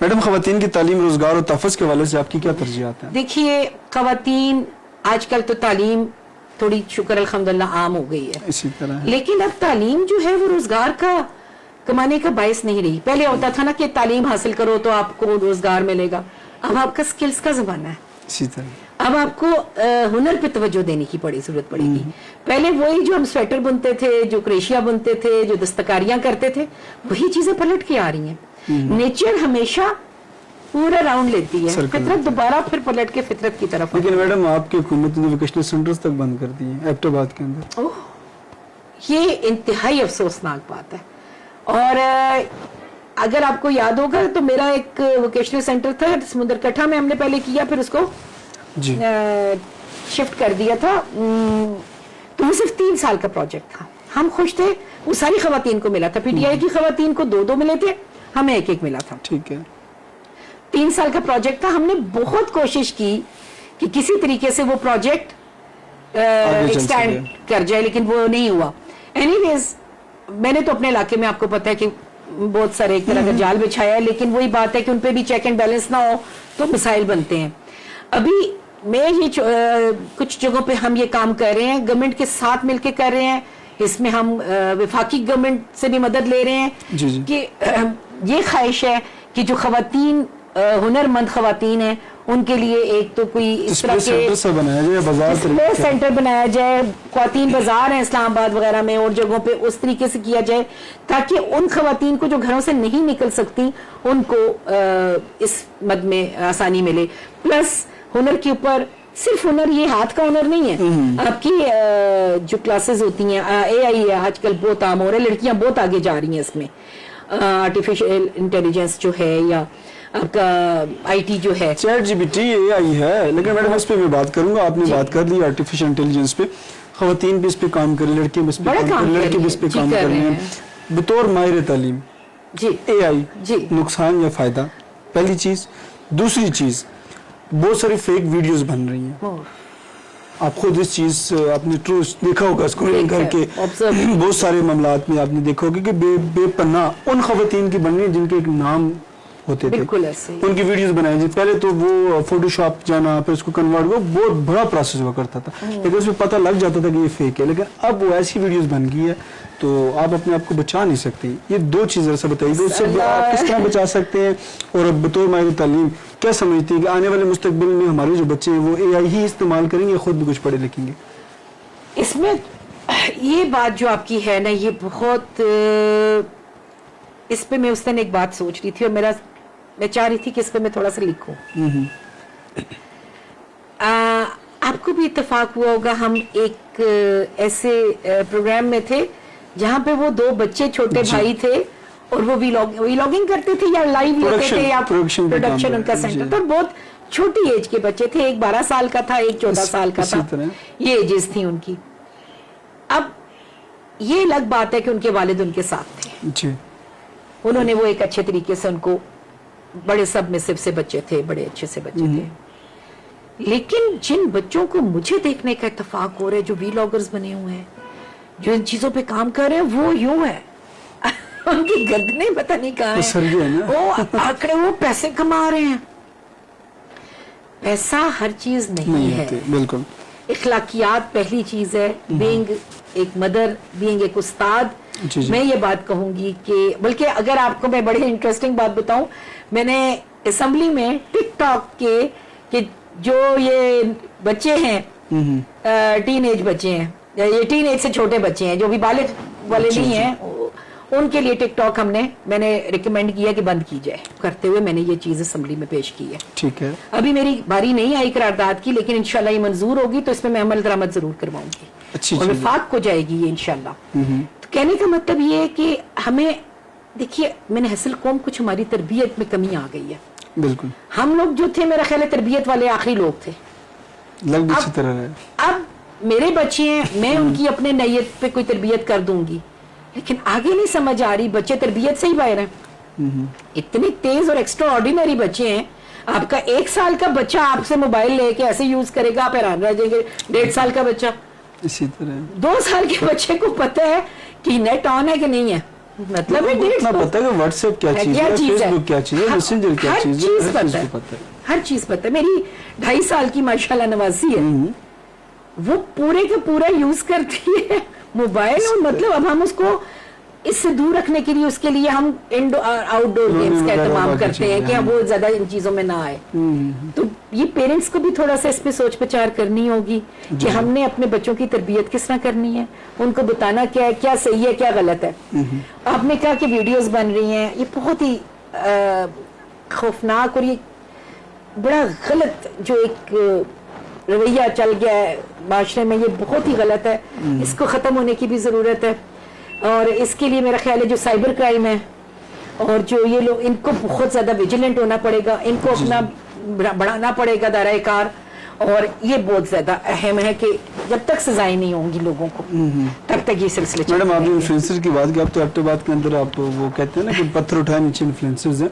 Madam خواتین کی تعلیم روزگار اور تحفظ کے حوالے سے آپ کی کیا ترجیحات ہیں؟ دیکھیے خواتین آج کل تو تعلیم تھوڑی شکر الحمدللہ عام ہو گئی ہے اسی طرح ہے. لیکن اب تعلیم جو ہے وہ روزگار کا کمانے کا باعث نہیں رہی. پہلے ہوتا تھا نا کہ تعلیم حاصل کرو تو آپ کو روزگار ملے گا. اب آپ کا سکلز کا زمانہ ہے. اسی طرح اب آپ کو ہنر پہ توجہ دینے کی ضرورت پڑے گی. پہلے وہی جو ہم سویٹر بنتے تھے, جو کریشیا بنتے تھے, جو دستکاریاں کرتے تھے, وہی چیزیں پلٹ کے آ رہی ہیں. نیچر ہمیشہ پورا راؤنڈ لیتی ہے, فطرت دوبارہ پھر پلٹ کے فطرت کی طرف. لیکن میڈم آپ کی حکومت نے ووکیشنل سینٹرز تک بند کر دیے ایبٹ آباد کے اندر. یہ انتہائی افسوسناک بات ہے. اور اگر آپ کو یاد ہوگا تو میرا ایک ووکیشنل سینٹر تھا سمندر کٹھا میں, ہم نے پہلے کیا, پھر اس کو شفٹ کر دیا تھا. تو وہ صرف 3 سال کا پروجیکٹ تھا. ہم خوش تھے, وہ ساری خواتین کو ملا تھا. پی ٹی آئی کی خواتین کو 2 ملے تھے, ہمیں 1 ملا تھا. ٹھیک ہے. 3 سال کا پروجیکٹ تھا. ہم نے بہت کوشش کی کہ کسی طریقے سے وہ پروجیکٹ ایکسٹینڈ کر جائے, لیکن وہ نہیں ہوا. اینی ویز میں نے تو اپنے علاقے میں, آپ کو پتا ہے کہ بہت سارے ایک طرح کا جال بچھایا ہے, لیکن وہی بات ہے کہ ان پہ بھی چیک اینڈ بیلنس نہ ہو تو مسائل بنتے ہیں. ابھی میں یہ کچھ جگہوں پہ ہم یہ کام کر رہے ہیں, گورنمنٹ کے ساتھ مل کے کر رہے ہیں. اس میں ہم وفاقی گورنمنٹ سے بھی مدد لے رہے ہیں کہ یہ خواہش ہے کہ جو خواتین ہنر مند خواتین ہیں ان کے لیے ایک تو کوئی اس طرح کے سینٹر بنایا جائے. خواتین بازار ہیں اسلام آباد وغیرہ میں اور جگہوں پہ, اس طریقے سے کیا جائے تاکہ ان خواتین کو جو گھروں سے نہیں نکل سکتی ان کو اس مد میں آسانی ملے. پلس ہنر کے اوپر صرف ہنر, یہ ہاتھ کا ہنر نہیں ہے. آپ کی جو کلاسز ہوتی ہیں, اے آئی ہے آج کل بہت عام ہو رہا ہے, لڑکیاں بہت آگے جا رہی ہیں اس میں. آرٹیفیشل انٹیلیجنس جو ہے یا آپ کا آئی ٹی جو ہے, chat G P T A آئی ہے. لیکن میڈم اس پہ میں بات کروں گا, آپ نے بات کر لی آرٹیفیشل انٹیلیجنس پہ. خواتین بھی اس پہ کام کر رہی ہیں, لڑکیاں بھی اس پہ کام کر رہی ہیں, لڑکے بھی اس پہ کام کر رہے ہیں. بطور ماہر تعلیم اے آئی نقصان یا فائدہ, پہلی چیز. دوسری چیز, بہت ساری فیک ویڈیوز بن رہی ہیں. آپ خود اس چیز آپ نے دیکھا ہوگا اسکرولنگ کر کے, بہت سارے معاملات میں آپ نے دیکھا ہوگا کہ بے پناہ ان خواتین کی بن رہی ہیں جن کے ایک نام ہوتے تھے, ان کی ویڈیوز بنائی جی. پہلے تو وہ فوٹو شاپ جانا, پھر اس کو کنورٹ ہوا, بہت بڑا پروسیس ہوا کرتا تھا, لیکن اس میں پتہ لگ جاتا تھا کہ یہ فیک ہے. لیکن اب وہ ایسی ویڈیوز بن گئی ہے تو آپ اپنے آپ کو بچا نہیں سکتی. یہ 2 چیزیں ایسا بتائیے اس سے آپ کس طرح بچا سکتے ہیں, اور بطور ماہر تعلیم کیا سمجھتی ہیں کہ آنے والے مستقبل میں ہمارے جو بچے ہیں وہ اے آئی ہی استعمال کریں گے, خود بھی کچھ پڑھے لکھیں گے؟ اس میں یہ بات جو آپ کی ہے نا, یہ بہت, اس پہ میں اس دن ایک بات سوچ رہی تھی اور میں چاہ رہی تھی کہ اس پہ میں تھوڑا سا لکھوں. آپ کو بھی اتفاق ہوا ہوگا, ہم ایک ایسے پروگرام میں تھے جہاں پہ وہ 2 بچے چھوٹے بھائی تھے اور وہ ویلاگنگ کرتے تھے یا لائیو لیتے تھے یا پروڈکشن ان کا سینٹر تھا. بہت چھوٹی ایج کے بچے تھے, ایک 12 سال کا تھا, ایک 14 سال کا تھا, یہ ایجز تھیں ان کی. اب یہ الگ بات ہے کہ ان کے والد ان کے ساتھ تھے, انہوں نے وہ ایک اچھے طریقے سے ان کو, بڑے سب میں سے بچے تھے, بڑے اچھے سے بچے تھے. لیکن جن بچوں کو مجھے دیکھنے کا اتفاق ہو رہا ہے, جو ویلاگرز بنے ہوئے ہیں, جو ان چیزوں پہ کام کر رہے ہیں, وہ یوں ہے, ان کی گردنیں پتہ نہیں کہاں ہیں, وہ آکڑے, وہ پیسے کما رہے ہیں. پیسہ ہر چیز نہیں ہے, بالکل. اخلاقیات پہلی چیز ہے. بینگ ایک مدر, بینگ ایک استاد, میں یہ بات کہوں گی کہ, بلکہ اگر آپ کو میں بڑی انٹرسٹنگ بات بتاؤں, میں نے اسمبلی میں ٹک ٹاک کے کہ جو یہ بچے ہیں, ٹین ایج بچے ہیں, یہ ٹین ایج سے چھوٹے بچے ہیں جو بھی بالغ والے نہیں ہیں, ان کے لیے ٹک ٹاک میں نے ریکمینڈ کیا کہ بند کی جائے. کرتے ہوئے میں نے یہ چیز اسمبلی میں پیش کی ہے. ٹھیک ہے, ابھی میری باری نہیں آئی قرارداد کی, لیکن انشاءاللہ یہ منظور ہوگی تو اس میں عمل درآمد ضرور کرواؤں گی اور وفاق کو جائے گی یہ انشاءاللہ. تو کہنے کا مطلب یہ ہے کہ ہمیں, دیکھیے میں نے حاصل قوم, کچھ ہماری تربیت میں کمی آ گئی ہے. بالکل, ہم لوگ جو تھے میرا خیال ہے تربیت والے آخری لوگ تھے. اب میرے بچے ہیں, میں ان کی اپنے نیت پہ کوئی تربیت کر دوں گی, لیکن آگے نہیں سمجھ آ رہی, بچے تربیت سے ہی باہر ہیں. اتنے تیز اور ایکسٹرا آرڈینری بچے ہیں. آپ کا 1 سال کا بچہ آپ سے موبائل لے کے ایسے یوز کرے گا, آپ حیران رہ جائیں گے. 1.5 سال کا بچہ, اسی طرح 2 سال کے بچے کو پتہ ہے کہ نیٹ آن ہے کہ نہیں ہے. मतलब इतना पता है कि व्हाट्सएप क्या चीज है, फेसबुक क्या चीज है, मैसेंजर क्या चीज है, हर चीज पता है। मेरी 2.5 साल की माशाल्लाह नवासी है, वो पूरे का पूरा यूज करती है मोबाइल, और मतलब अब हम उसको इससे दूर रखने के लिए उसके लिए हम इंडोर आउटडोर गेम्स का इस्तेमाल करते हैं कि हम वो ज्यादा इन चीजों में ना आए। तो ये पेरेंट्स को भी थोड़ा सा इस पे सोच विचार करनी होगी कि हमने अपने बच्चों की तरबियत किस तरह करनी है, उनको बताना क्या है, क्या सही है क्या गलत है। आपने कहा कि वीडियोस बन रही हैं, ये बहुत ही खौफनाक और ये बड़ा गलत जो एक रवैया चल गया है माशरे में, ये बहुत ही गलत है, इसको खत्म होने की भी जरूरत है। और इसके लिए मेरा ख्याल है जो साइबर क्राइम है और जो ये लोग, इनको बहुत ज्यादा विजिलेंट होना पड़ेगा, इनको अपना बढ़ाना पड़ेगा दायरा कार, और ये बहुत ज्यादा अहम है कि जब तक सजाएं नहीं होंगी लोगों को तब तक ये सिलसिले। मैडम आपने इन्फ्लुएंसर की बात की, आप तो एक्टिव बात के अंदर आप वो कहते हैं ना कि पत्थर उठाए नीचे इन्फ्लुएंसर्स हैं,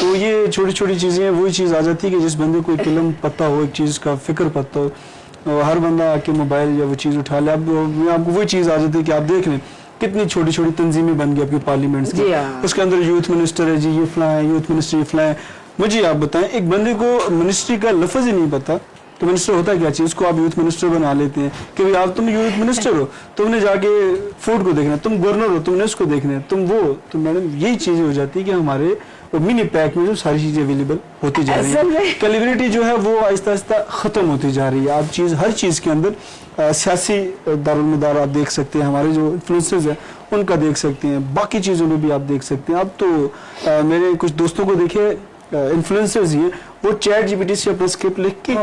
तो ये छोटी छोटी चीजें हैं, वही चीज आ जाती है कि जिस बंदे को एक इल्म पता हो, एक चीज का फिक्र पता हो, हर बंदा आके मोबाइल या वो चीज उठा ले, आपको वही चीज आ जाती है कि आप देख लें कितनी छोटी छोटी तंजीमें बन गई आपकी पार्लियामेंट्स की, उसके अंदर यूथ मिनिस्टर है जी, ये फला है, यूथ मिनिस्टर ये फला है। मुझे आप बताएं, एक बंदे को मिनिस्ट्री का लफ्ज ही नहीं पता तो मिनिस्टर होता क्या चीज, उसको आप यूथ मिनिस्टर बना लेते हैं कि भाई आप तुम यूथ मिनिस्टर हो, तुमने जाके फूड को देखना है, तुम गवर्नर हो, तुमने उसको देखना है, तुम वो, तो मैडम यही चीजें हो जाती है कि हमारे मिनी पैक में जो सारी चीजें अवेलेबल होती जा रही है, कैलिब्रिटी जो है वो आहिस्ता आहिस्ता खत्म होती जा रही है। आप चीज हर चीज के अंदर सियासी दारोमदार आप देख सकते हैं, हमारे जो इन्फ्लुएंसर्स हैं उनका देख सकते हैं, बाकी चीजों में भी आप देख सकते हैं। अब तो मेरे कुछ दोस्तों को देखे इन्फ्लुएंसर्स ही हैं, वो चैट जीपीटी से अपना स्क्रिप्ट लिख के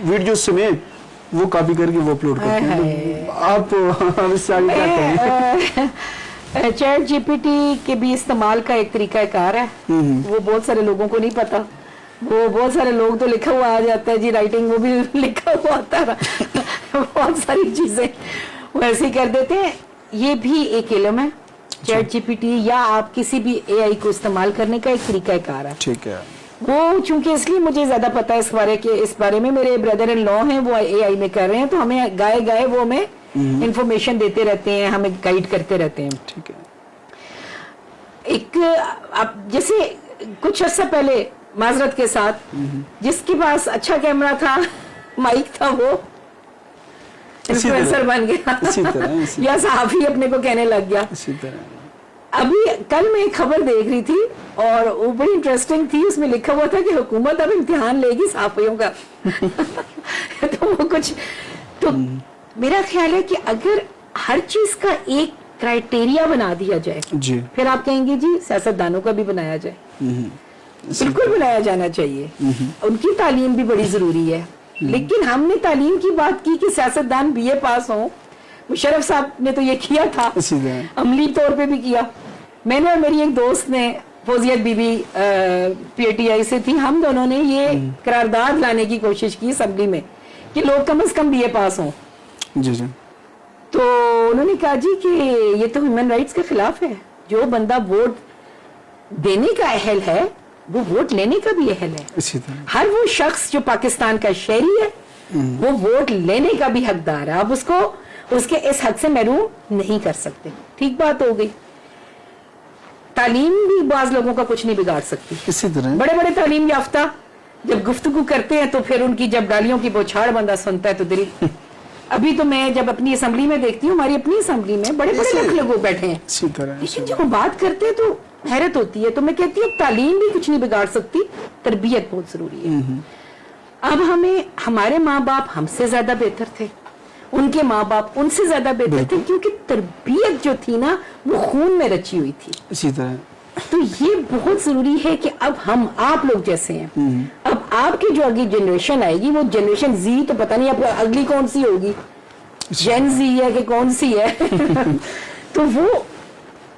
वीडियो समेत वो कॉपी करके वो अपलोड करते हैं। तो आप इससे आगे क्या कहेंगे? चैट जीपीटी के भी इस्तेमाल का एक तरीका कार है, वो बहुत सारे लोगों को नहीं पता। वो बहुत सारे लोग तो लिखा हुआ आ जाता है जी, राइटिंग वो भी लिखा हुआ आता है बहुत सारी चीजें वो ऐसे ही कर देते हैं। ये भी एक इल्म है, चैट जीपीटी या आप किसी भी एआई को इस्तेमाल करने का एक तरीका कार है। ठीक है, वो चूंकि इसलिए मुझे ज्यादा पता है इस बारे में, मेरे ब्रदर इन लॉ हैं वो एआई में कर रहे हैं, तो हमें गाए वो हमें इंफॉर्मेशन देते रहते हैं, हमें गाइड करते रहते हैं। ठीक है। एक अब जैसे कुछ अर्सा पहले माजरत के साथ जिसके पास अच्छा कैमरा था, माइक था, वो इन्फ्लुएंसर बन गया या सहाफी अपने को कहने लग गया। इसी तरह अभी कल मैं एक खबर देख रही थी और वो बड़ी इंटरेस्टिंग थी, उसमें लिखा हुआ था कि हुकूमत अब इम्तिहान लेगी सहाफियों का तो वो कुछ तो मेरा ख्याल है कि अगर हर चीज का एक क्राइटेरिया बना दिया जाए जी, फिर आप कहेंगे जी सियासतदानों का भी बनाया जाए, बिल्कुल बनाया जाना चाहिए, उनकी तालीम भी बड़ी जरूरी है। लेकिन हमने तालीम की बात की कि सियासतदान बीए पास हो, मुशर्रफ साहब ने तो ये किया था, अमली तौर पे भी किया। मैंने और मेरी एक दोस्त ने, फौजियत बीबी पीटीआई से थी, हम दोनों ने ये करारदाद लाने की कोशिश की असेंबली में कि लोग कम से कम बीए पास हों। जी जी। तो उन्होंने कहा जी कि ये तो ह्यूमन राइट्स के खिलाफ है, जो बंदा वोट देने का अहल है वो वोट लेने का भी अहल है। इसी तरह हर वो शख्स जो पाकिस्तान का शहरी है वो वोट लेने का भी हकदार है, आप उसको उसके इस हक से महरूम नहीं कर सकते। ठीक बात हो गई। तालीम भी बाज लोगों का कुछ नहीं बिगाड़ सकती। इसी तरह बड़े बड़े तालीम याफ्ता जब गुफ्तगू करते हैं तो फिर उनकी जब गालियों की बौछार बंदा सुनता है तो दिल अभी तो मैं जब अपनी असेंबली में देखती हूँ, हमारी अपनी असेंबली में बड़े बड़े लोग बैठे हैं, लेकिन जब हम बात करते हैं तो हैरत होती है। तो मैं कहती हूँ तालीम भी कुछ नहीं बिगाड़ सकती, तरबियत बहुत जरूरी है। अब हमें हमारे माँ बाप हमसे ज्यादा बेहतर थे, उनके माँ बाप उनसे ज्यादा बेहतर थे, क्योंकि तरबियत जो थी ना वो खून में रची हुई थी। इसी तरह तो ये बहुत जरूरी है कि अब हम आप लोग जैसे हैं, अब आपकी जो अगली जनरेशन आएगी वो जनरेशन जी, तो पता नहीं अब अगली कौन सी होगी, जेन जी है कि कौन सी है तो वो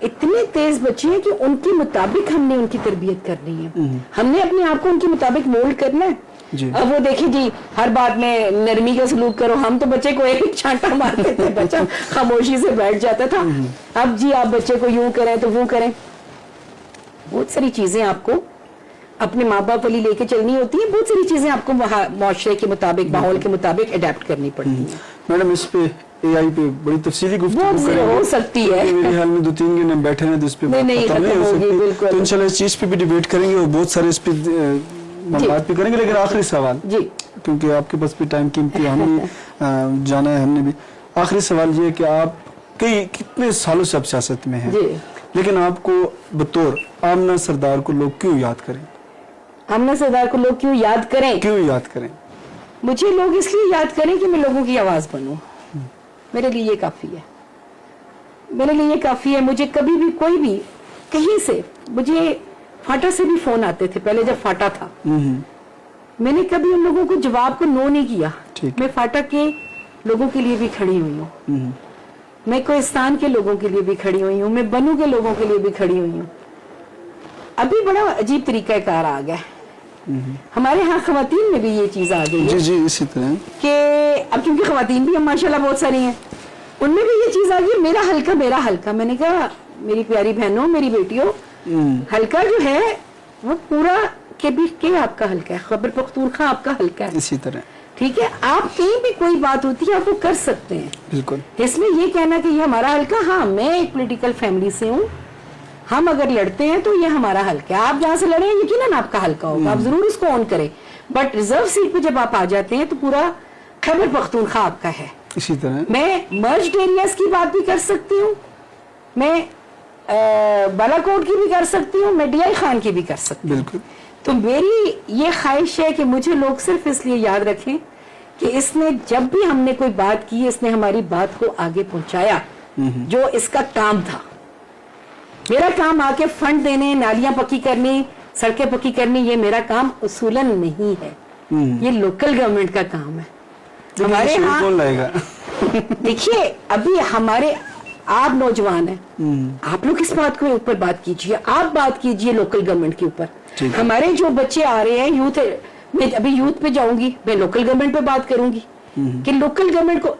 इतने तेज बच्चे हैं कि उनके मुताबिक हमने उनकी तरबियत करनी है, हमने अपने आप को उनके मुताबिक मोल्ड करना है। अब वो देखिए जी हर बात में नरमी का सलूक करो, हम तो बच्चे को एक छांटा मारते थे, बच्चा खामोशी से बैठ जाता था। अब जी आप बच्चे को यूं करें तो वो करें, बहुत सारी चीजें आपको अपने माँ बाप वाली लेके चलनी होती है, बहुत सारी चीजें आपको माशरे के मुताबिक माहौल के मुताबिक अडेप्ट करनी पड़ती है। मैडम इस पे AI पे बड़ी तफसीली गुफ्तगू करेंगे, हो सकती है, मेरे ख्याल में 2-3 घंटे बैठे हैं तो इस पे नहीं खत्म नहीं हो सकती, तो इंशाल्लाह इस चीज पे भी डिबेट करेंगे और बहुत सारे इस पे बात भी करेंगे। लेकिन आखिरी सवाल, क्योंकि आपके पास भी टाइम कीमती, हमने जाना है, हमने भी, आखिरी सवाल ये है कि आप कितने सालों से आप सियासत में हैं, लेकिन आपको बतौर आमना सरदार को लोग क्यों याद करें? आमना सरदार को लोग क्यों याद करें? क्यों याद करें? मुझे लोग इसलिए याद करें कि मैं लोगों की आवाज बनूं। मेरे लिए ये काफी है, मेरे लिए ये काफी है। मुझे कभी भी कोई भी कहीं से, मुझे फाटा से भी फोन आते थे पहले जब फाटा था, मैंने कभी उन लोगों को जवाब को नो नहीं किया। मैं फाटा के लोगों के लिए भी खड़ी हुई हूँ, मैं कोहिस्तान के लोगों के लिए भी खड़ी हुई हूँ, मैं बनू के लोगों के लिए भी खड़ी हुई हूँ। अभी बड़ा अजीब तरीका कार आ गया हमारे यहाँ, खवातीन में भी ये चीज आ गई है। जी इसी तरह कि अब क्योंकि खवातीन भी हम माशाल्लाह बहुत सारी हैं, उनमें भी ये चीज आ गई, मेरा हल्का मेरा हल्का। मैंने कहा मेरी प्यारी बहनों, मेरी बेटियों, हल्का जो है वो पूरा के आपका हल्का है, खैबर पख्तूनख्वा आपका हल्का है, इसी तरह, ठीक है। आप कहीं भी कोई बात होती है आप वो कर सकते हैं, बिल्कुल। इसमें ये कहना कि ये हमारा हल्का, हाँ मैं एक पॉलिटिकल फैमिली से हूँ, हम अगर लड़ते हैं तो ये हमारा हल्का है। आप जहाँ से लड़े यकीनन आपका हल्का होगा, आप जरूर उसको ऑन करें, बट रिजर्व सीट पे जब आप आ जाते हैं तो पूरा खैबर पख्तूनख्वा आपका है। इसी तरह मैं मर्ज्ड एरियाज की बात भी कर सकती हूँ, मैं बालाकोट की भी कर सकती हूँ, मैं DI खान की भी कर सकती हूँ, बिल्कुल। तो मेरी ये ख्वाहिश है कि मुझे लोग सिर्फ इसलिए याद रखें कि इसने जब भी हमने कोई बात की, इसने हमारी बात को आगे पहुंचाया, जो इसका काम था। मेरा काम आके फंड देने, नालियां पक्की करनी, सड़कें पक्की करनी, ये मेरा काम उसूलन नहीं है, ये लोकल गवर्नमेंट का काम है। हमारे यहाँ कौन लाएगा? देखिए अभी हमारे, आप नौजवान हैं, आप लोग इस बात के ऊपर बात कीजिए, आप बात कीजिए लोकल गवर्नमेंट के ऊपर। हमारे जो बच्चे आ रहे हैं, यूथ, मैं अभी यूथ पे जाऊंगी, मैं लोकल गवर्नमेंट पे बात करूंगी कि लोकल गवर्नमेंट को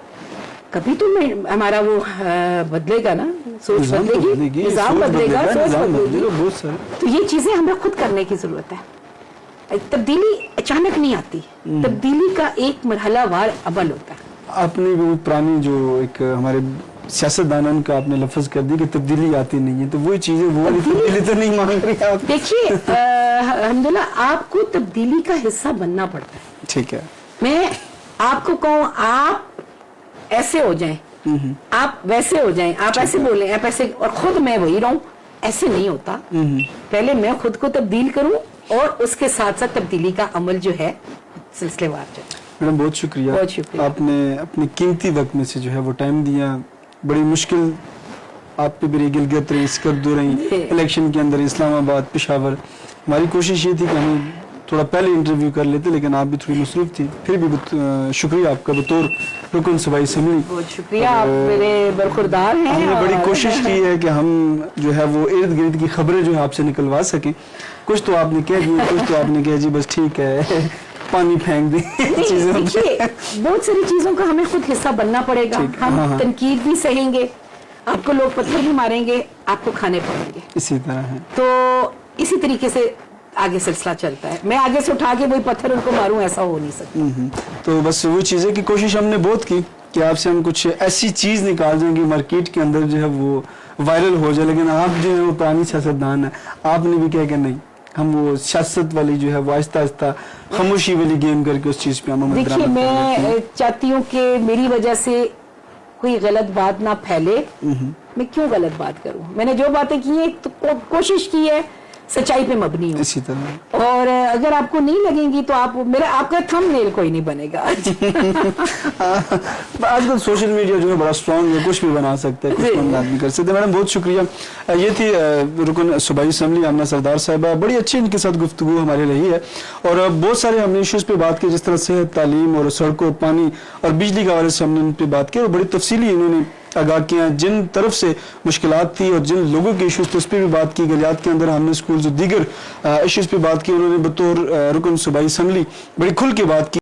कभी तो हमारा वो बदलेगा ना, सोच बदलेगी, निजाम बदलेगा, सोच बदलेगी। तो ये चीजें हमें खुद करने की जरूरत है। तब्दीली अचानक नहीं आती, तब्दीली का एक मरहलावार अमल होता है। आपने वो पुरानी जो एक हमारे सियासतदानों का आपने लफ्ज कर दी कि तब्दीली आती नहीं है, तो वही चीजें वो वाली तब्दीली तो नहीं मांग रही आप। देखिए अल्हम्दुलिल्लाह आपको तब्दीली का हिस्सा बनना पड़ता है, ठीक है। मैं आपको कहूँ आप ऐसे हो जाएं, आप वैसे हो जाएं, आप ऐसे बोलें, आप ऐसे, और खुद मैं वही रहूं, ऐसे नहीं होता। पहले मैं खुद को तब्दील करूं और उसके साथ साथ तब्दीली का अमल जो है सिलसिलेवार चले। मैडम बहुत शुक्रिया, आपने अपने कीमती वक्त में से जो है वो टाइम दिया। बड़ी मुश्किल आप पे भी गिलगित रही, स्कर्दू रही इलेक्शन के अंदर, इस्लामाबाद, पेशावर। हमारी कोशिश ये थी कि हम थोड़ा पहले इंटरव्यू कर लेते, लेकिन आप भी थोड़ी मसरूफ थी। फिर भी शुक्रिया आपका बतौर रुकन सूबाई असेंबली। बहुत शुक्रिया, आप मेरे बरखुरदार हैं। हमने बड़ी कोशिश की है कि हम जो है वो इर्द गिर्द की खबरें जो है आपसे निकलवा सकें। कुछ तो आपने कह दिया, कुछ तो आपने कहा जी बस ठीक है पानी फेंक दी। देखिए बहुत सारी चीजों का हमें खुद हिस्सा बनना पड़ेगा। हम तनकीद भी सहेंगे, आपको लोग पत्थर भी मारेंगे, आपको खाने पड़ेंगे, इसी तरह है। तो इसी तरीके से आगे सिलसिला चलता है। मैं आगे से उठा के वही पत्थर उनको मारूं, ऐसा हो नहीं सकता। तो बस वो चीज़ है कि कोशिश हमने बहुत की कि आपसे हम कुछ ऐसी चीज़ निकाल दें कि मार्केट के अंदर जो है वो वायरल हो जाए, लेकिन आप जो है वो पुरानी सियासतदान है, आपने भी कहा कि नहीं, हम वो सियासत वाली जो है वो आहिस्ता आहिस्ता खामोशी वाली गेम करके उस चीज़ पे हम। देखिए मैं चाहती हूँ कि मेरी वजह से कोई गलत बात ना फैले। मैं क्यों गलत बात करूँ? मैंने जो बातें की है तो कोशिश की है सच्चाई पे मबनी हो, इसी तरह। और अगर आपको नहीं लगेंगी तो आप मेरा आपका थंबनेल कोई नहीं बनेगा। आजकल सोशल मीडिया जो है बड़ा स्ट्रॉन्ग है, कुछ भी बना सकते हैं, कुछ भी आदमी कर सकते हैं। मैडम बहुत शुक्रिया। ये थी रुकन सूबाई असेंबली आमना सरदार साहिबा। बड़ी अच्छी इनके साथ गुफ्तगू हमारे रही है और बहुत सारे हमने इश्यूज़ पे बात की, जिस तरह सेहत, तालीम और सड़कों, पानी और बिजली के हवाले से हमने उन पर बात की और बड़ी तफसीली इन्होंने आगाह किया। जिन तरफ से मुश्किलात थी और जिन लोगों के इश्यूज़ थे उस पर भी बात की। गलियात के अंदर हमने स्कूल जो दीगर इश्यूज़ पे बात की, उन्होंने बतौर रुकन सूबाई असेंबली बड़ी खुल के बात की।